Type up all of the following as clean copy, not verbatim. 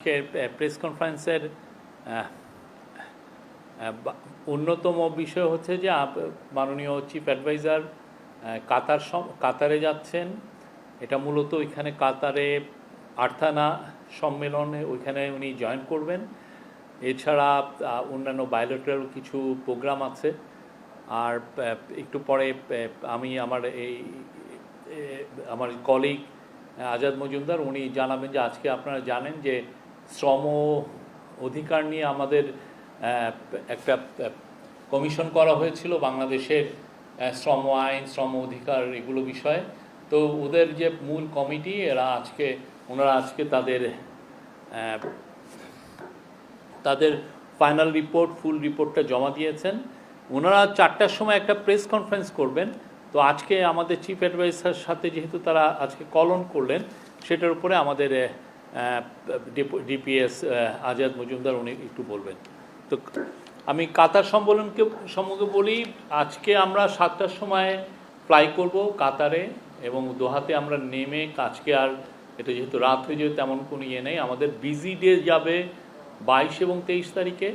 Press কনফারেন্সের অন্যতম বিষয় হচ্ছে যে মাননীয় চিফ অ্যাডভাইজার কাতারে যাচ্ছেন। এটা মূলত ওইখানে কাতারে আর্থানা সম্মেলনে ওইখানে উনি জয়েন করবেন। এছাড়া অন্যান্য বায়োলেটারাল কিছু প্রোগ্রাম আছে। আর একটু পরে আমি আমার কলিগ আজাদ মজুমদার উনি জানাবেন যে আজকে আপনারা জানেন যে শ্রম অধিকার নিয়ে আমাদের একটা কমিশন করা হয়েছিল বাংলাদেশের শ্রম আইন, শ্রম অধিকার এগুলো বিষয়ে। তো ওদের যে মূল কমিটি ওনারা আজকে তাদের ফাইনাল রিপোর্ট, ফুল রিপোর্টটা জমা দিয়েছেন। ওনারা 4টার সময় একটা প্রেস কনফারেন্স করবেন। তো আজকে আমাদের চিফ অ্যাডভাইজার সাথে যেহেতু তারা আজকে কল অন করলেন, সেটার উপরে আমাদের ডিপিএস আজাদ মজুমদার উনি একটু বলবেন। তো আমি কাতার সম্পর্কে বলি। আজকে আমরা 7টার সময় ফ্লাই করব কাতারে এবং দোহাতে আমরা নেমে আজকে আর এটা যেহেতু রাত হয়ে যাবে তেমন কোনো ইয়ে নেই। আমাদের বিজি ডে যাবে 22 এবং 23 তারিখে।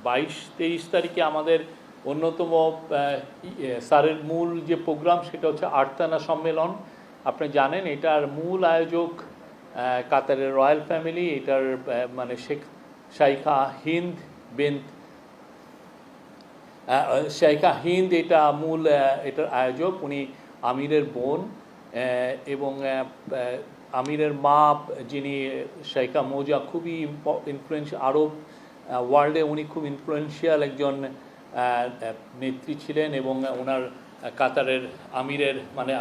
22-23 তারিখে আমাদের অন্যতম স্যারের মূল যে প্রোগ্রাম সেটা হচ্ছে আর্থানা সম্মেলন। আপনি জানেন এটার মূল আয়োজক কাতারের রয়্যাল ফ্যামিলি। এটার মানে শাইখা হিন্দ এটা মূল এটার আয়োজক। উনি আমিরের বোন এবং আমিরের মা যিনি শাইখা মৌজা খুবই ইনফ্লুয়েন্সিয়াল, আরব ওয়ার্ল্ডে উনি খুব ইনফ্লুয়েন্সিয়াল একজন নেত্রী ছিলেন এবং ওনার কাতারের আমিরের মানে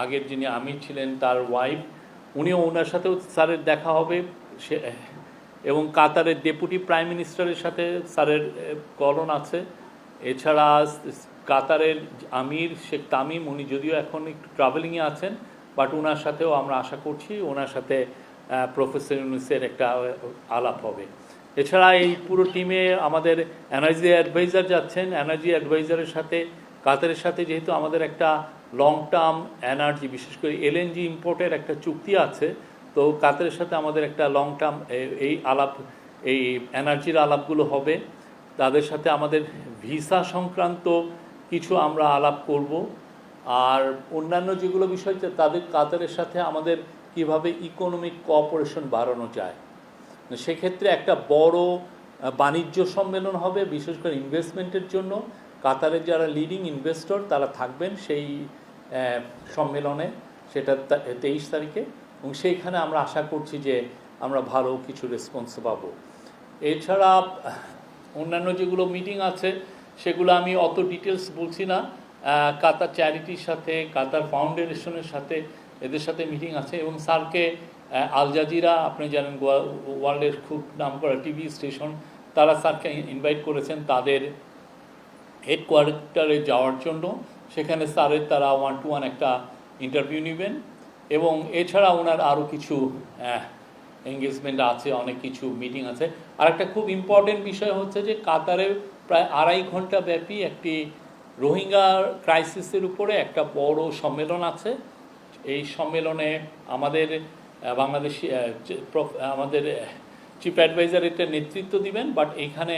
আগের যিনি আমির ছিলেন তার ওয়াইফ, উনিও ওনার সাথেও স্যারের দেখা হবে। এবং কাতারের ডেপুটি প্রাইম মিনিস্টারের সাথে স্যারের কলন আছে। এছাড়া কাতারের আমির শেখ তামিম, উনি যদিও এখন একটু ট্রাভেলিংয়ে আছেন, বাট ওনার সাথেও আমরা আশা করছি ওনার সাথে প্রফেসর ইউনূসের একটা আলাপ হবে। এছাড়া এই পুরো টিমে আমাদের এনার্জি অ্যাডভাইজার যাচ্ছেন। এনার্জি অ্যাডভাইজারের সাথে কাতারের সাথে যেহেতু আমাদের একটা লং টার্ম এনার্জি, বিশেষ করে এলএনজি ইম্পোর্টের একটা চুক্তি আছে, তো কাতারের সাথে আমাদের একটা লং টার্ম এই এনার্জির আলাপগুলো হবে। তাদের সাথে আমাদের ভিসা সংক্রান্ত কিছু আমরা আলাপ করব। আর অন্যান্য যেগুলো বিষয় কাতারের সাথে আমাদের কিভাবে ইকোনমিক কোঅপারেশন বাড়ানো যায়, সেক্ষেত্রে একটা বড় বাণিজ্য সম্মেলন হবে বিশেষ করে ইনভেস্টমেন্টের জন্য। কাতারের যারা লিডিং ইনভেস্টর তারা থাকবেন সেই সম্মেলনে, সেটা 23 তারিখে, এবং সেইখানে আমরা আশা করছি যে আমরা ভালো কিছু রেসপন্স পাবো। এছাড়া অন্যান্য যেগুলো মিটিং আছে সেগুলো আমি অত ডিটেলস বলছি না। কাতার চ্যারিটির সাথে, কাতার ফাউন্ডেশনের সাথে, এদের সাথে মিটিং আছে। এবং স্যারকে আল জাজিরা, আপনি জানেন ওয়ার্ল্ডের খুব নামকরা টিভি স্টেশন, তারা স্যারকে ইনভাইট করেছেন তাদের হেডকোয়ার্টারে যাওয়ার জন্য। সেখানে স্যারের তারা 1-to-1 একটা ইন্টারভিউ নেবেন। এবং এছাড়া ওনার আরও কিছু এঙ্গেজমেন্ট আছে, অনেক কিছু মিটিং আছে। আর একটা খুব ইম্পর্টেন্ট বিষয় হচ্ছে যে কাতারে প্রায় 2.5 ঘন্টা ব্যাপী একটি রোহিঙ্গা ক্রাইসিসের উপরে একটা বড় সম্মেলন আছে। এই সম্মেলনে আমাদের বাংলাদেশি আমাদের চিফ অ্যাডভাইজার এটা নেতৃত্ব দিবেন, বাট এখানে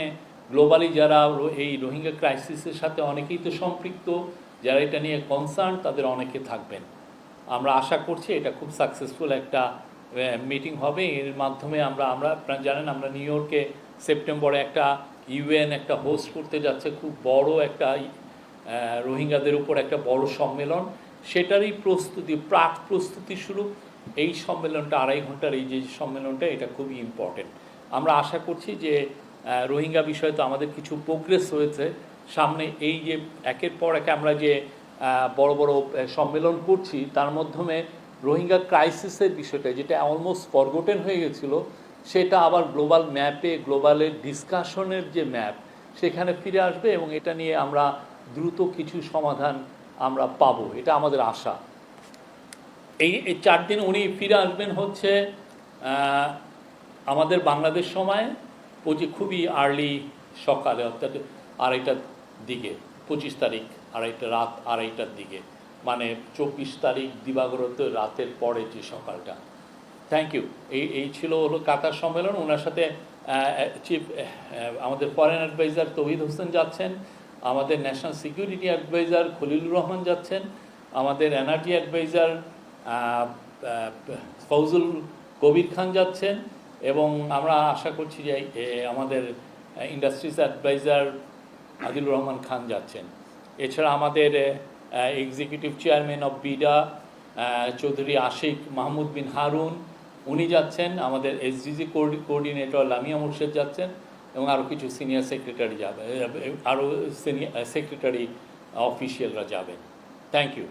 গ্লোবালি যারা এই রোহিঙ্গা ক্রাইসিসের সাথে অনেকেই তো সম্পৃক্ত, যারা এটা নিয়ে কনসার্ন, তাদের অনেকে থাকবেন। আমরা আশা করছি এটা খুব সাকসেসফুল একটা মিটিং হবে। এর মাধ্যমে আপনারা জানেন আমরা নিউ ইয়র্কে সেপ্টেম্বরে একটা ইউএন একটা হোস্ট করতে যাচ্ছে, খুব বড় একটা রোহিঙ্গাদের উপর একটা বড় সম্মেলন। সেটারই প্রাক প্রস্তুতি স্বরূপ এই সম্মেলনটা 2.5 ঘন্টার এই যে সম্মেলনটা, এটা খুবই ইম্পর্টেন্ট। আমরা আশা করছি যে রোহিঙ্গা বিষয়ে তো আমাদের কিছু প্রোগ্রেস হয়েছে। সামনে এই যে একের পর এক আমরা যে বড় বড় সম্মেলন করছি, তার মাধ্যমে রোহিঙ্গা ক্রাইসিসের বিষয়টা যেটা অলমোস্ট ফরগটেন হয়ে গেছিল, সেটা আবার গ্লোবাল ম্যাপে, গ্লোবালের ডিসকাশনের যে ম্যাপ, সেখানে ফিরে আসবে এবং এটা নিয়ে আমরা দ্রুত কিছু সমাধান আমরা পাবো, এটা আমাদের আশা। এই 4 দিন উনি ফিরে আসবেন হচ্ছে আমাদের বাংলাদেশ সময় খুবই আর্লি সকালে, অর্থাৎ 2:30টার দিকে, 25 তারিখ রাত 2:30টার দিকে, মানে 24 তারিখ দিবাগত রাতের পরে যে সকালটা। Thank you. এই ছিল হলো কাতার সম্মেলন। ওনার সাথে চিফ আমাদের ফরেন অ্যাডভাইজার তৌহিদ হোসেন যাচ্ছেন, আমাদের national security adviser Khalilur Rahman যাচ্ছেন, আমাদের এনার্জি অ্যাডভাইজার ফৌজুল কবির খান যাচ্ছেন, এবং আমরা আশা করছি যে আমাদের ইন্ডাস্ট্রিজ অ্যাডভাইজার আদিলুর রহমান খান যাচ্ছেন। এছাড়া আমাদের executive chairman of BIDA Chowdhury Ashik Mahmud bin Harun উনি যাচ্ছেন, আমাদের এসডিজি কোঅর্ডিনেটর লামিয়া মুর্শেদ যাচ্ছেন, এবং আরও কিছু সিনিয়র সেক্রেটারি যাবে, আরও সিনিয়র সেক্রেটারি অফিসিয়ালরা যাবেন। Thank you.